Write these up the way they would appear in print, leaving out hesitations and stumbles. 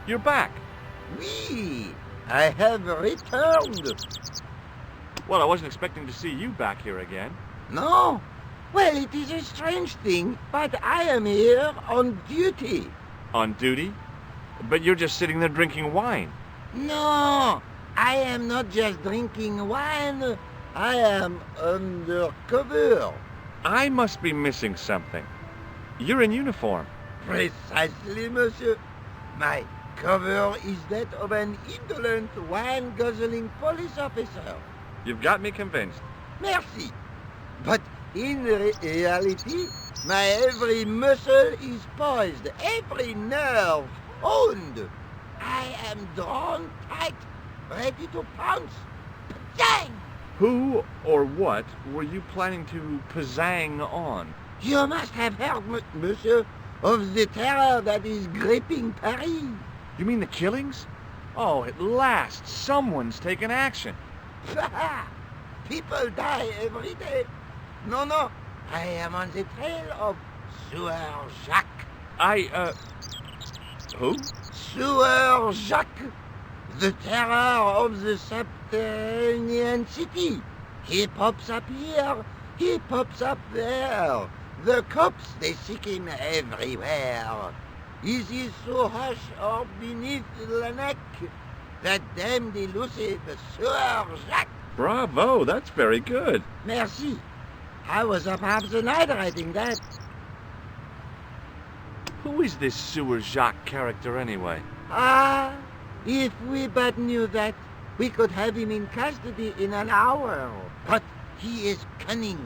You're back. Oui, I have returned. Well, I wasn't expecting to see you back here again. No? Well, it is a strange thing, but I am here on duty. On duty? But you're just sitting there drinking wine. No, I am not just drinking wine. I am undercover. I must be missing something. You're in uniform. Precisely, monsieur. My cover is that of an indolent, wine-guzzling police officer. You've got me convinced. Merci. But in reality, my every muscle is poised, every nerve honed. I am drawn tight, ready to pounce. Bang! Who or what were you planning to pizzang on? You must have heard, monsieur, of the terror that is gripping Paris. You mean the killings? Oh, at last, someone's taken action. People die every day. No, I am on the trail of Sieur Jacques. Who? Sieur Jacques, the terror of the subterranean city. He pops up here, he pops up there. The cops, they seek him everywhere. Is he so hush or beneath the neck? That damned elusive Sieur Jacques. Bravo, that's very good. Merci. I was up half the night writing that. Who is this Sieur Jacques character anyway? Ah, if we but knew that, we could have him in custody in an hour. But he is cunning.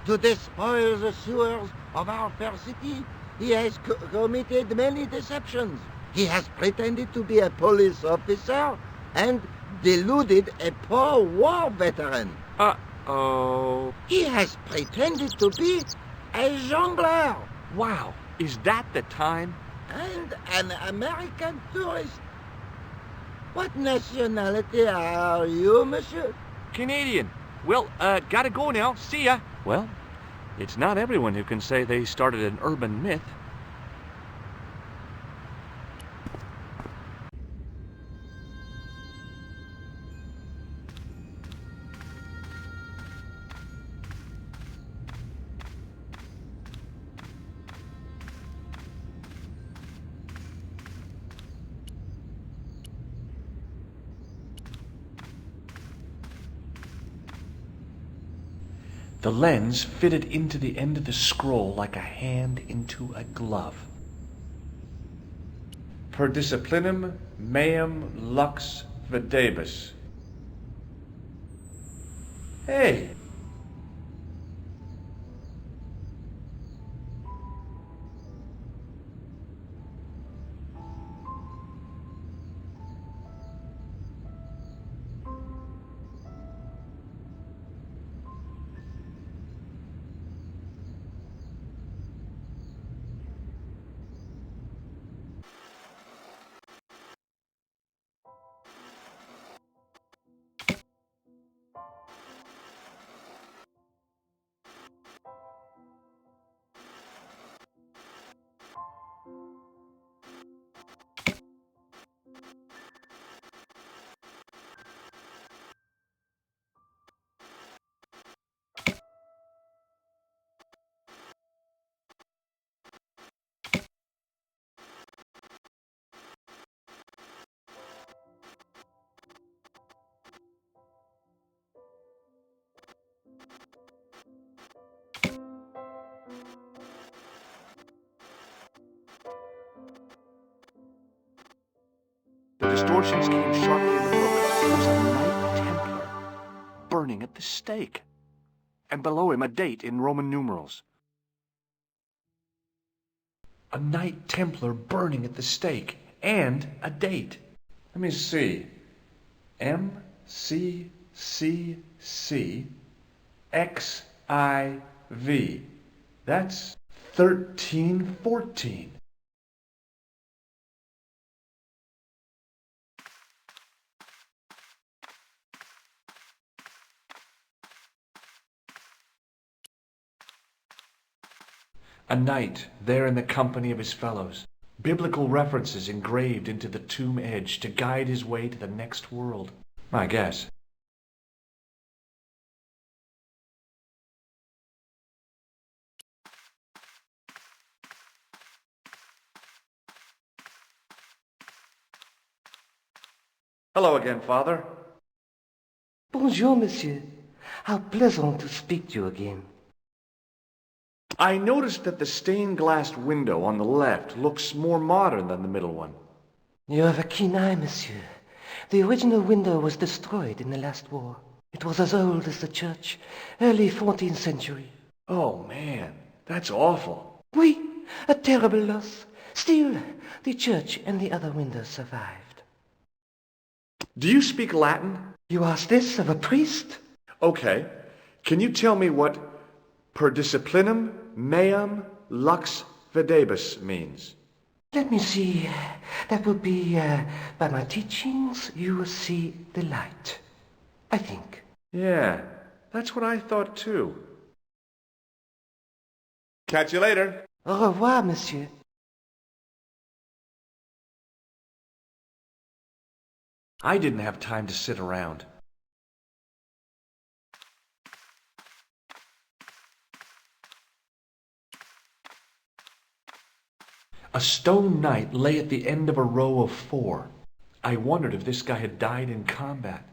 To despoil the sewers of our fair city, he has committed many deceptions. He has pretended to be a police officer and deluded a poor war veteran. Uh-oh. He has pretended to be a jongleur. Wow, is that the time? And an American tourist. What nationality are you, monsieur? Canadian. Well, gotta go now. See ya. Well, it's not everyone who can say they started an urban myth. The lens fitted into the end of the scroll like a hand into a glove. Per disciplinum meum lux videbus. Hey! The distortions came sharply in the book. It was a Knight Templar, burning at the stake. And below him a date in Roman numerals. A Knight Templar burning at the stake, and a date. Let me see. MCCCXIV. That's 1314. A knight there in the company of his fellows. Biblical references engraved into the tomb edge to guide his way to the next world. I guess. Hello again, Father. Bonjour, monsieur. How pleasant to speak to you again. I noticed that the stained-glass window on the left looks more modern than the middle one. You have a keen eye, monsieur. The original window was destroyed in the last war. It was as old as the church, early 14th century. Oh, man, that's awful. Oui, a terrible loss. Still, the church and the other windows survived. Do you speak Latin? You ask this of a priest? Okay. Can you tell me what per disciplinum meam lux videbus means? Let me see. That would be, by my teachings, you will see the light. I think. Yeah, that's what I thought too. Catch you later. Au revoir, monsieur. I didn't have time to sit around. A stone knight lay at the end of a row of 4. I wondered if this guy had died in combat.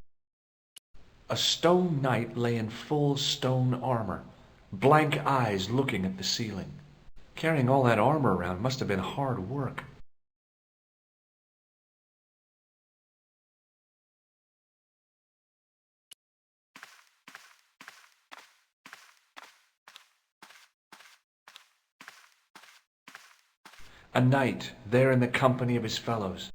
A stone knight lay in full stone armor, blank eyes looking at the ceiling. Carrying all that armor around must have been hard work. A knight there in the company of his fellows.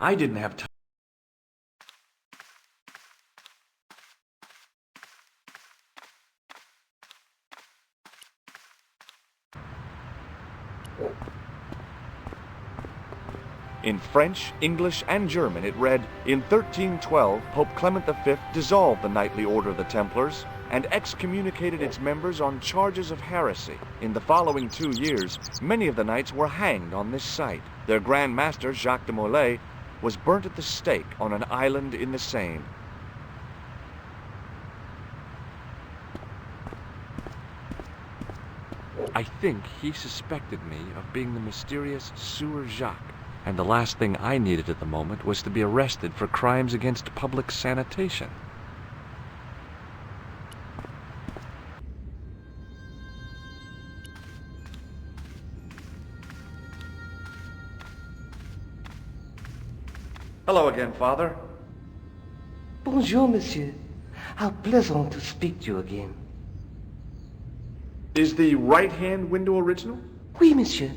I didn't have time. In French, English, and German it read, "In 1312, Pope Clement V dissolved the knightly order of the Templars and excommunicated its members on charges of heresy. In the following 2 years, many of the knights were hanged on this site. Their Grand Master, Jacques de Molay, was burnt at the stake on an island in the Seine." I think he suspected me of being the mysterious Sieur Jacques, and the last thing I needed at the moment was to be arrested for crimes against public sanitation. Hello again, Father. Bonjour, monsieur. How pleasant to speak to you again. Is the right-hand window original? Oui, monsieur.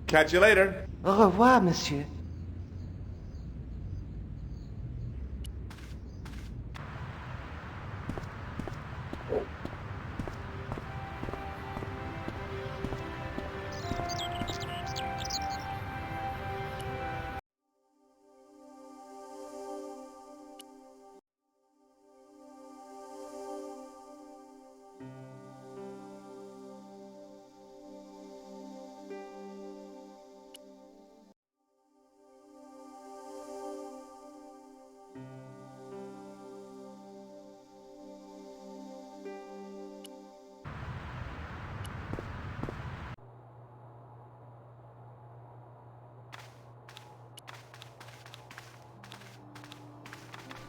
Catch you later. Au revoir, monsieur.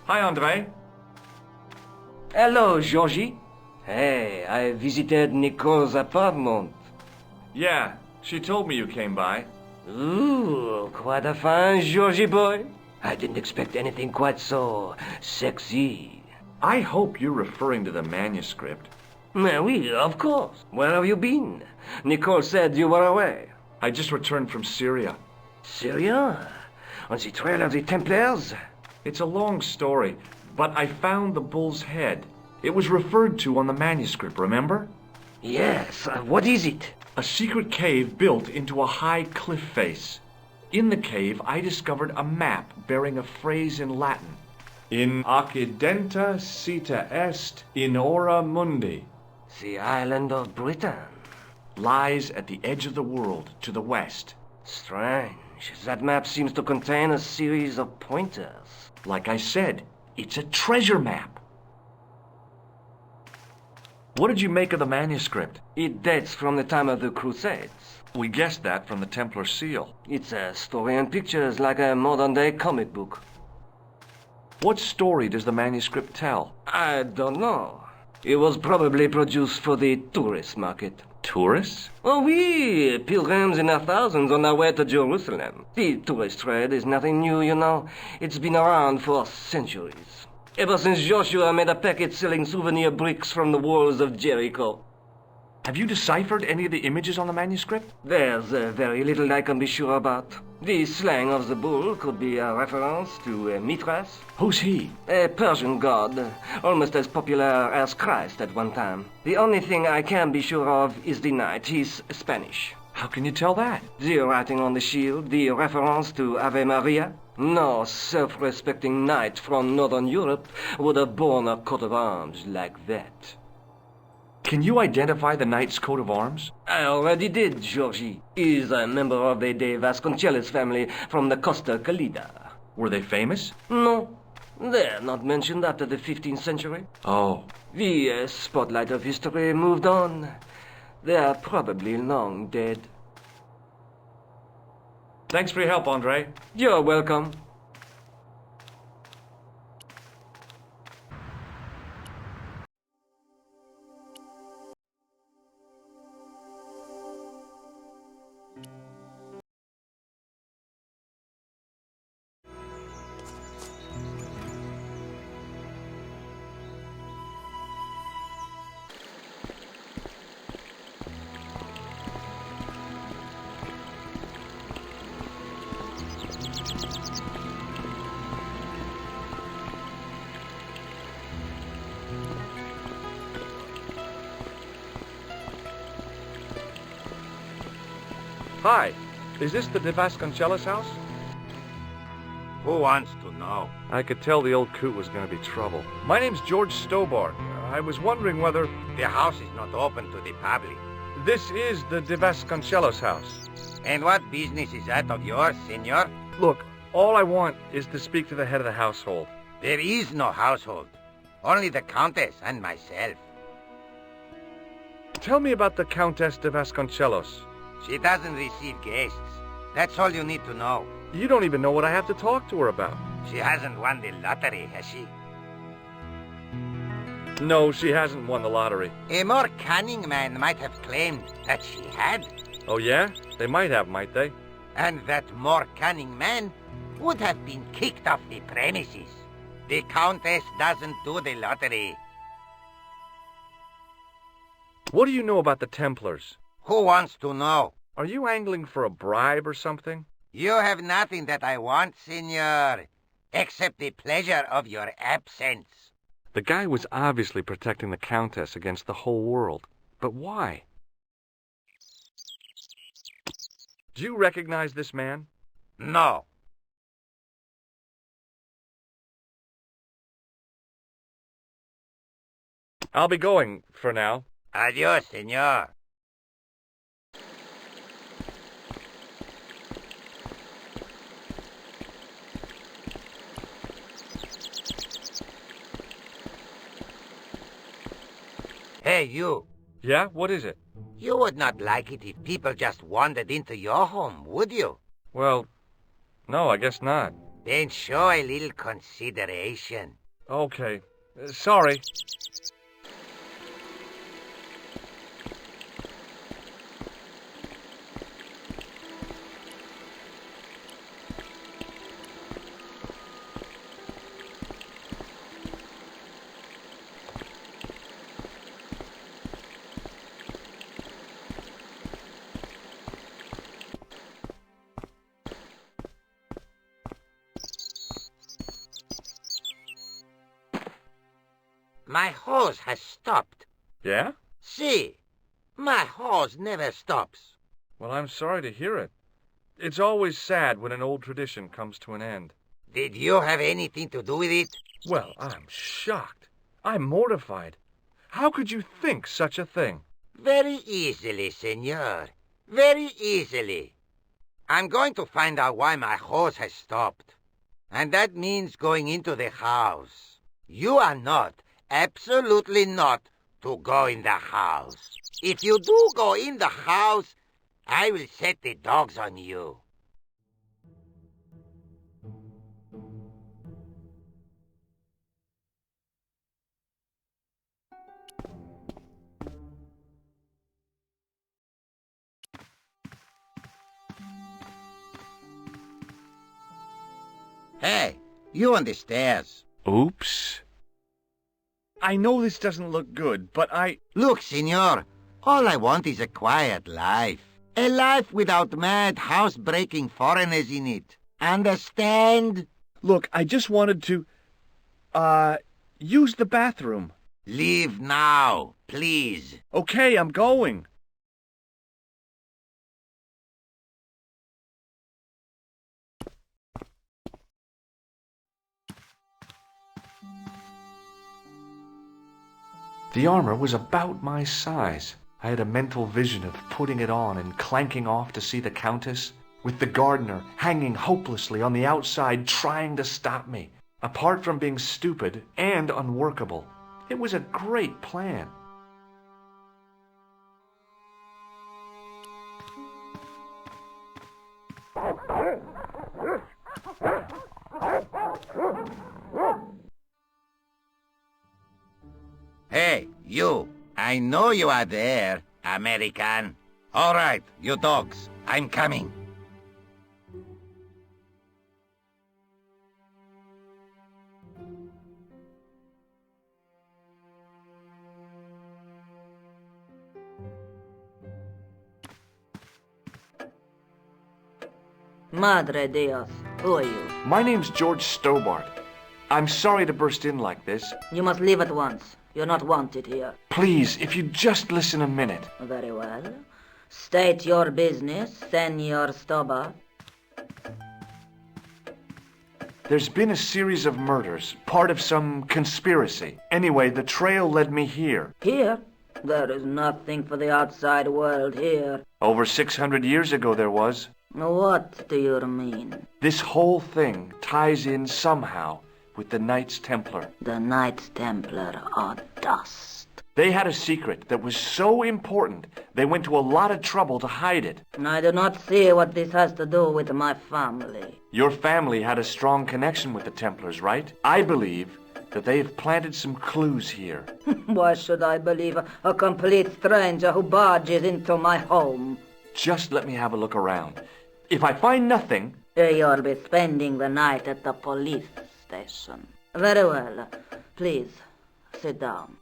Hi, Andre. Hello, Georgie. Hey, I visited Nicole's apartment. Yeah, she told me you came by. Ooh, quite a fine Georgie boy. I didn't expect anything quite so sexy. I hope you're referring to the manuscript. Oui, of course. Where have you been? Nicole said you were away. I just returned from Syria. Syria? On the trail of the Templars? It's a long story, but I found the bull's head. It was referred to on the manuscript, remember? Yes, what is it? A secret cave built into a high cliff face. In the cave, I discovered a map bearing a phrase in Latin. In accidenta sita est in ora mundi. The island of Britain. Lies at the edge of the world to the west. Strange. That map seems to contain a series of pointers. Like I said, it's a treasure map. What did you make of the manuscript? It dates from the time of the Crusades. We guessed that from the Templar seal. It's a story and pictures like a modern-day comic book. What story does the manuscript tell? I don't know. It was probably produced for the tourist market. Tourists? Oh, oui, pilgrims in their thousands on their way to Jerusalem. The tourist trade is nothing new, you know. It's been around for centuries. Ever since Joshua made a packet selling souvenir bricks from the walls of Jericho. Have you deciphered any of the images on the manuscript? There's very little I can be sure about. The slang of the bull could be a reference to Mithras. Who's he? A Persian god, almost as popular as Christ at one time. The only thing I can be sure of is the knight. He's Spanish. How can you tell that? The writing on the shield, the reference to Ave Maria. No self-respecting knight from Northern Europe would have borne a coat of arms like that. Can you identify the knight's coat of arms? I already did, Georgie. He's a member of the De Vasconcelos family from the Costa Calida. Were they famous? No, they're not mentioned after the 15th century. Oh. The spotlight of history moved on. They're probably long dead. Thanks for your help, Andre. You're welcome. Hi. Is this the De Vasconcelos house? Who wants to know? I could tell the old coot was going to be trouble. My name's George Stobart. I was wondering whether... The house is not open to the public. This is the De Vasconcelos house. And what business is that of yours, senor? Look, all I want is to speak to the head of the household. There is no household. Only the Countess and myself. Tell me about the Countess de Vasconcelos. She doesn't receive guests. That's all you need to know. You don't even know what I have to talk to her about. She hasn't won the lottery, has she? No, she hasn't won the lottery. A more cunning man might have claimed that she had. Oh yeah? They might have, might they? And that more cunning man would have been kicked off the premises. The Countess doesn't do the lottery. What do you know about the Templars? Who wants to know? Are you angling for a bribe or something? You have nothing that I want, senor, except the pleasure of your absence. The guy was obviously protecting the Countess against the whole world. But why? Do you recognize this man? No. I'll be going for now. Adios, senor. Hey, you. Yeah? What is it? You would not like it if people just wandered into your home, would you? Well, no, I guess not. Then show a little consideration. Okay. Sorry. My hose has stopped. Yeah? See, my hose never stops. Well, I'm sorry to hear it. It's always sad when an old tradition comes to an end. Did you have anything to do with it? Well, I'm shocked. I'm mortified. How could you think such a thing? Very easily, senor. Very easily. I'm going to find out why my hose has stopped. And that means going into the house. You are not, absolutely not, to go in the house. If you do go in the house, I will set the dogs on you. Hey, you on the stairs. Oops. I know this doesn't look good, but Look, senor, all I want is a quiet life. A life without mad, house-breaking foreigners in it. Understand? Look, I just wanted to, use the bathroom. Leave now, please. Okay, I'm going. The armor was about my size. I had a mental vision of putting it on and clanking off to see the Countess, with the gardener hanging hopelessly on the outside trying to stop me. Apart from being stupid and unworkable, it was a great plan. Hey, you. I know you are there, American. All right, you dogs. I'm coming. Madre Dios, who are you? My name's George Stobart. I'm sorry to burst in like this. You must leave at once. You're not wanted here. Please, if you'd just listen a minute. Very well. State your business, Senor Stobart. There's been a series of murders, part of some conspiracy. Anyway, the trail led me here. Here? There is nothing for the outside world here. Over 600 years ago there was. What do you mean? This whole thing ties in somehow with the Knights Templar. The Knights Templar are dust. They had a secret that was so important, they went to a lot of trouble to hide it. I do not see what this has to do with my family. Your family had a strong connection with the Templars, right? I believe that they have planted some clues here. Why should I believe a complete stranger who barges into my home? Just let me have a look around. If I find nothing... You'll be spending the night at the police station. Very well. Please, sit down.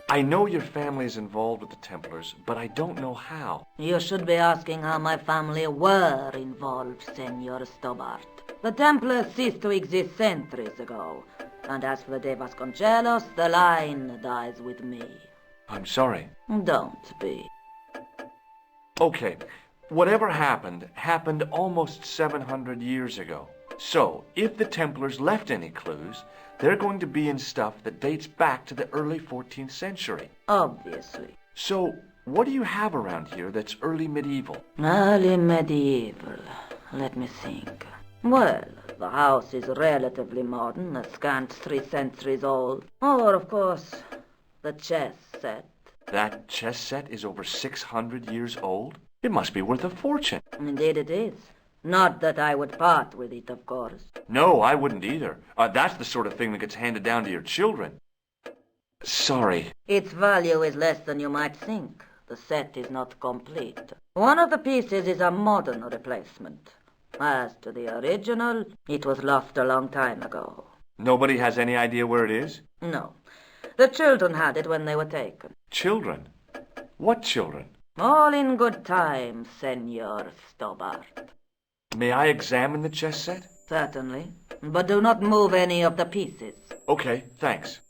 I know your family is involved with the Templars, but I don't know how. You should be asking how my family were involved, Senor Stobart. The Templars ceased to exist centuries ago. And as for De Vasconcelos, the line dies with me. I'm sorry. Don't be. Okay, whatever happened almost 700 years ago. So, if the Templars left any clues, they're going to be in stuff that dates back to the early 14th century. Obviously. So, what do you have around here that's early medieval? Early medieval. Let me think. Well, the house is relatively modern, a scant 3 centuries old. Or, of course, the chess set. That chess set is over 600 years old? It must be worth a fortune. Indeed it is. Not that I would part with it, of course. No, I wouldn't either. That's the sort of thing that gets handed down to your children. Sorry. Its value is less than you might think. The set is not complete. One of the pieces is a modern replacement. As to the original, it was lost a long time ago. Nobody has any idea where it is? No. The children had it when they were taken. Children? What children? All in good time, Senor Stobart. May I examine the chess set? Certainly. But do not move any of the pieces. Okay, thanks.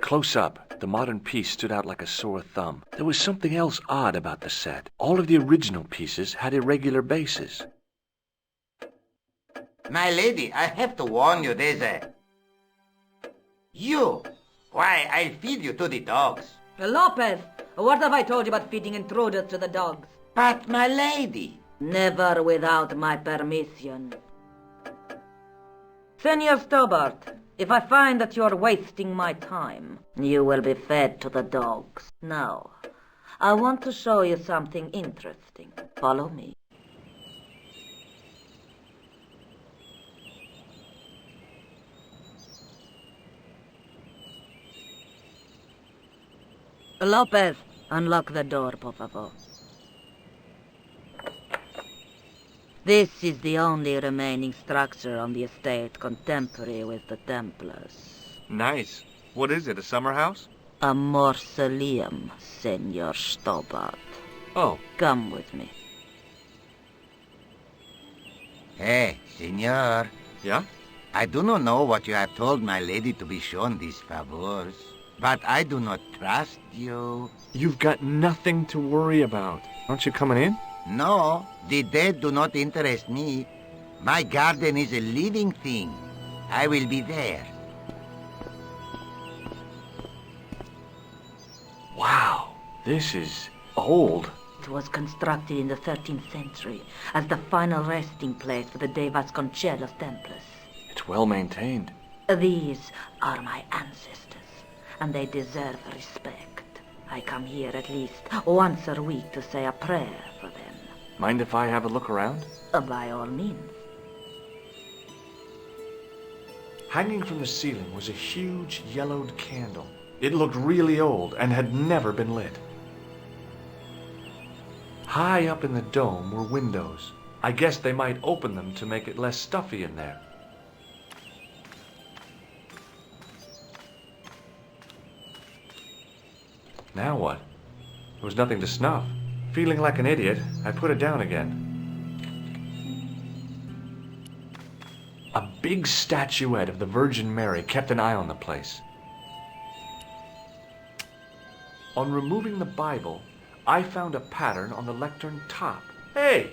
Close up, the modern piece stood out like a sore thumb. There was something else odd about the set. All of the original pieces had irregular bases. My lady, I have to warn you, there's a... You! Why, I'll feed you to the dogs. Lopez, what have I told you about feeding intruders to the dogs? But, my lady... Never without my permission. Senor Stobart, if I find that you're wasting my time, you will be fed to the dogs. Now, I want to show you something interesting. Follow me. Lopez, unlock the door, por favor. This is the only remaining structure on the estate contemporary with the Templars. Nice. What is it, a summer house? A mausoleum, Senor Stobart. Oh. Come with me. Hey, senor. Yeah? I do not know what you have told my lady to be shown these favors, but I do not trust you. You've got nothing to worry about. Aren't you coming in? No, the dead do not interest me. My garden is a living thing. I will be there. Wow, this is old. It was constructed in the 13th century as the final resting place for the De Vasconcelos Templars. It's well maintained. These are my ancestors, and they deserve respect. I come here at least once a week to say a prayer for them. Mind if I have a look around? By all means. Hanging from the ceiling was a huge yellowed candle. It looked really old and had never been lit. High up in the dome were windows. I guess they might open them to make it less stuffy in there. Now what? There was nothing to snuff. Feeling like an idiot, I put it down again. A big statuette of the Virgin Mary kept an eye on the place. On removing the Bible, I found a pattern on the lectern top. Hey!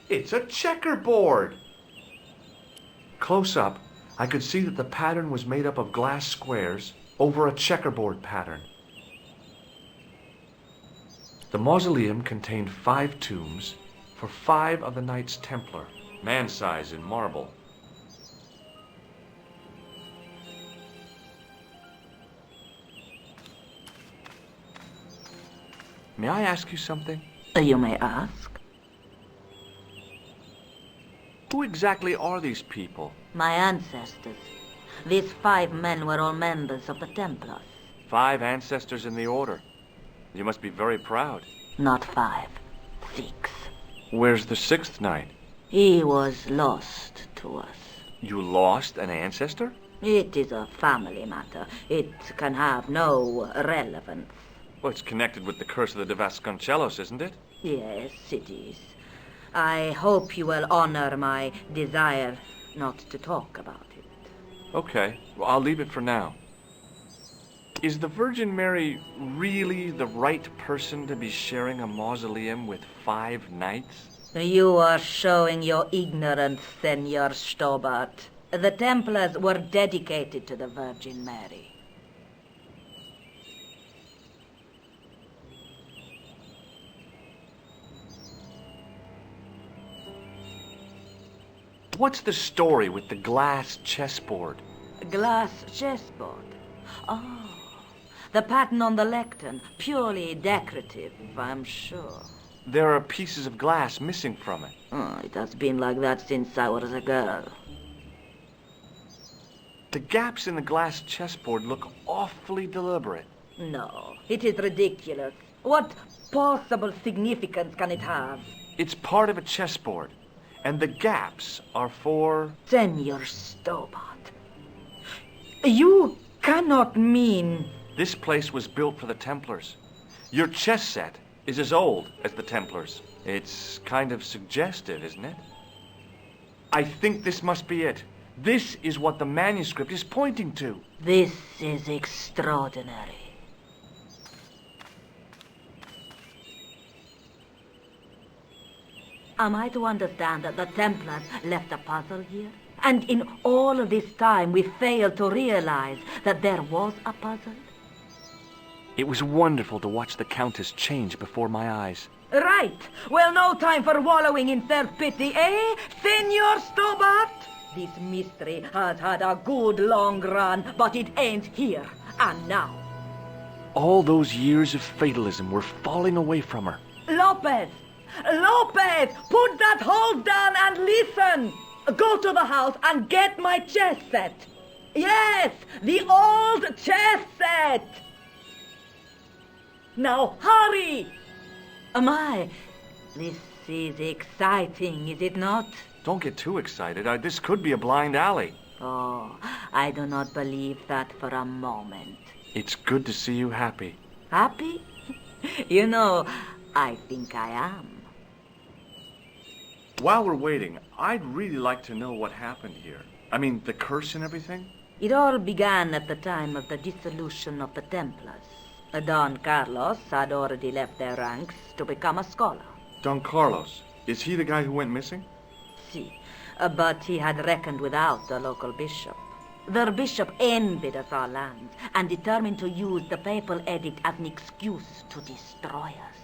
It's a checkerboard! Close up, I could see that the pattern was made up of glass squares over a checkerboard pattern. The mausoleum contained 5 tombs for 5 of the Knights Templar, man-size in marble. May I ask you something? You may ask. Who exactly are these people? My ancestors. These 5 men were all members of the Templars. 5 ancestors in the order. You must be very proud. Not 5, 6. Where's the 6th knight? He was lost to us. You lost an ancestor? It is a family matter. It can have no relevance. Well, it's connected with the curse of the De Vasconcelos, isn't it? Yes, it is. I hope you will honor my desire not to talk about it. Okay, well, I'll leave it for now. Is the Virgin Mary really the right person to be sharing a mausoleum with 5 knights? You are showing your ignorance, Senor Stobart. The Templars were dedicated to the Virgin Mary. What's the story with the glass chessboard? Glass chessboard. Oh, the pattern on the lectern. Purely decorative, I'm sure. There are pieces of glass missing from it. Oh, it has been like that since I was a girl. The gaps in the glass chessboard look awfully deliberate. No, it is ridiculous. What possible significance can it have? It's part of a chessboard, and the gaps are for... Senor Stobart, you cannot mean... This place was built for the Templars. Your chess set is as old as the Templars. It's kind of suggestive, isn't it? I think this must be it. This is what the manuscript is pointing to. This is extraordinary. Am I to understand that the Templars left a puzzle here? And in all of this time we failed to realize that there was a puzzle? It was wonderful to watch the Countess change before my eyes. Right. Well, no time for wallowing in self-pity, eh, Senor Stobart? This mystery has had a good long run, but it ends here and now. All those years of fatalism were falling away from her. Lopez! Lopez! Put that hose down and listen! Go to the house and get my chess set. Yes, the old chess set! Now, hurry! My, this is exciting, is it not? Don't get too excited. This could be a blind alley. Oh, I do not believe that for a moment. It's good to see you happy. Happy? You know, I think I am. While we're waiting, I'd really like to know what happened here. I mean, the curse and everything? It all began at the time of the dissolution of the Templars. Don Carlos had already left their ranks to become a scholar. Don Carlos, is he the guy who went missing? See, but he had reckoned without the local bishop. The bishop envied us our lands and determined to use the papal edict as an excuse to destroy us.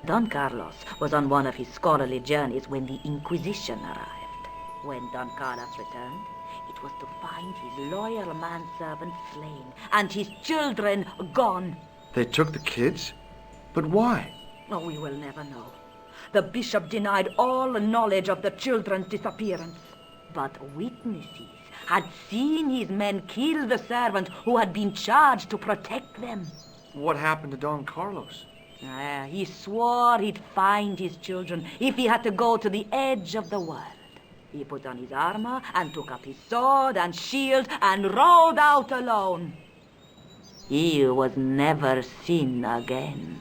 Don Carlos was on one of his scholarly journeys when the Inquisition arrived. When Don Carlos returned, it was to find his loyal manservant slain and his children gone. They took the kids? But why? Oh, we will never know. The bishop denied all knowledge of the children's disappearance. But witnesses had seen his men kill the servant who had been charged to protect them. What happened to Don Carlos? He swore he'd find his children if he had to go to the edge of the world. He put on his armor and took up his sword and shield and rode out alone. He was never seen again.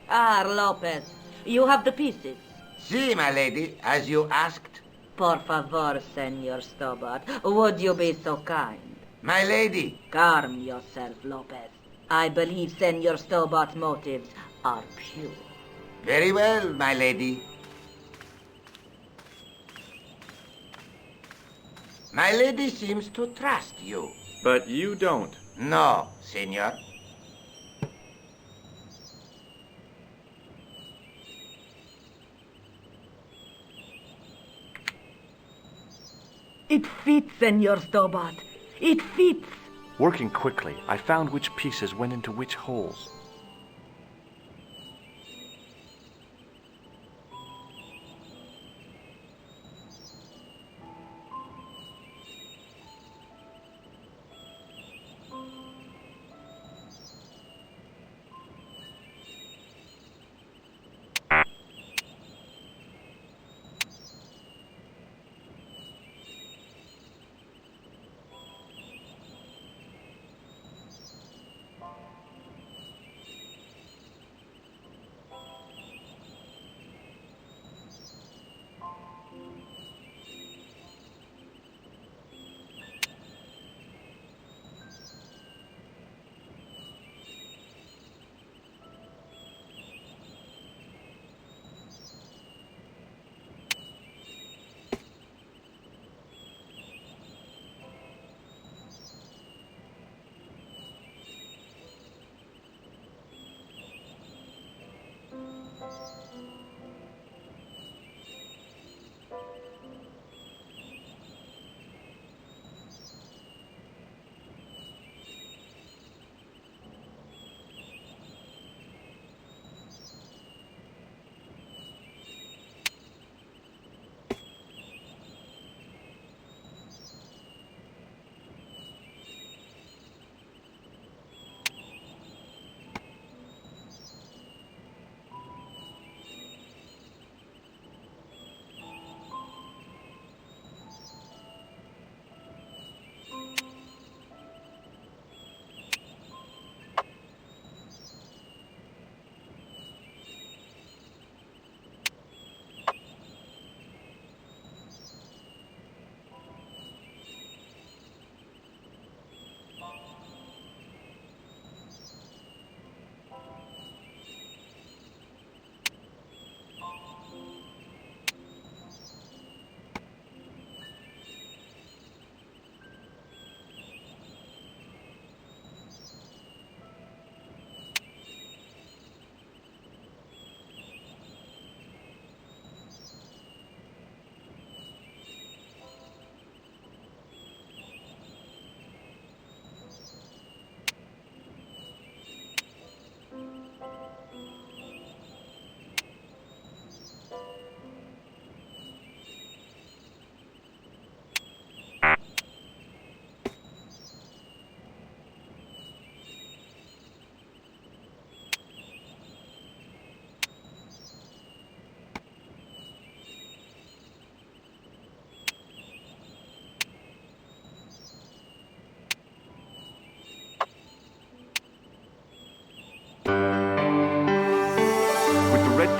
Lopez, you have the pieces. Si, my lady, as you asked. Por favor, Senor Stobart, would you be so kind? My lady. Calm yourself, Lopez. I believe Senor Stobart's motives are pure. Very well, my lady. My lady seems to trust you. But you don't. No, senor. It fits, Senor Stobart. It fits. Working quickly, I found which pieces went into which holes.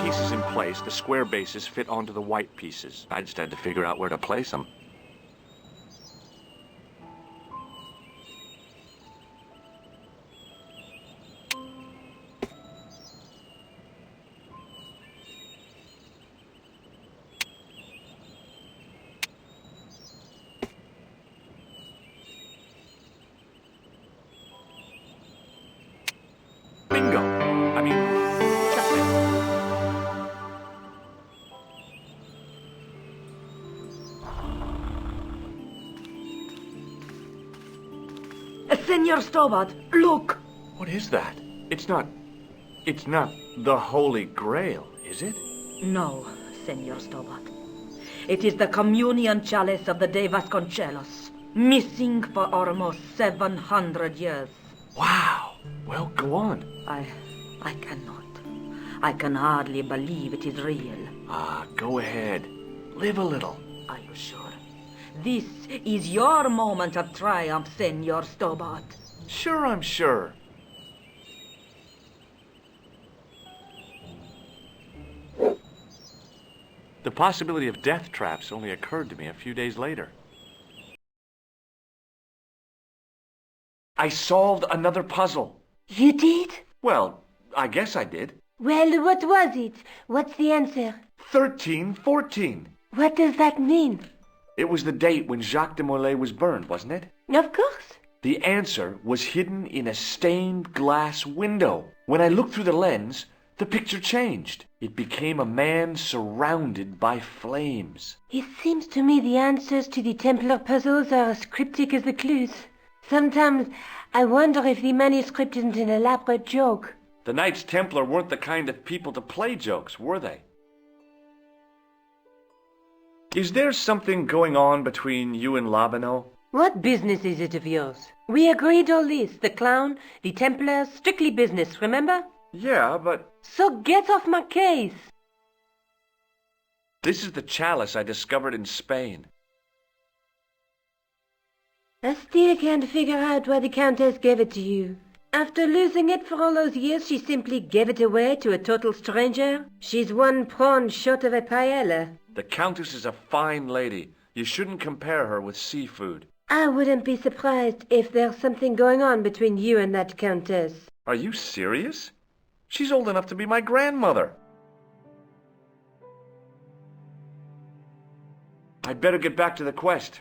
pieces in place, the square bases fit onto the white pieces. I just had to figure out where to place them. Bingo! I mean, Senor Stobart, look! what is that? It's not the Holy Grail, is it? No, Senor Stobart. It is the communion chalice of the De Vasconcelos, missing for almost 700 years. Wow! Well, go on. I cannot. I can hardly believe it is real. Go ahead. Live a little. Are you sure? This is your moment of triumph, Senor Stobart. Sure, I'm sure. The possibility of death traps only occurred to me a few days later. I solved another puzzle. You did? Well, I guess I did. Well, what was it? What's the answer? 1314. What does that mean? It was the date when Jacques de Molay was burned, wasn't it? Of course. The answer was hidden in a stained glass window. When I looked through the lens, the picture changed. It became a man surrounded by flames. It seems to me the answers to the Templar puzzles are as cryptic as the clues. Sometimes I wonder if the manuscript isn't an elaborate joke. The Knights Templar weren't the kind of people to play jokes, were they? Is there something going on between you and Labino? What business is it of yours? We agreed all this, the clown, the Templars, strictly business, remember? Yeah, but So get off my case! this is the chalice I discovered in Spain. I still can't figure out why the Countess gave it to you. After losing it for all those years, she simply gave it away to a total stranger? She's one prawn short of a paella. The Countess is a fine lady. You shouldn't compare her with seafood. I wouldn't be surprised if there's something going on between you and that Countess. Are you serious? She's old enough to be my grandmother. I'd better get back to the quest.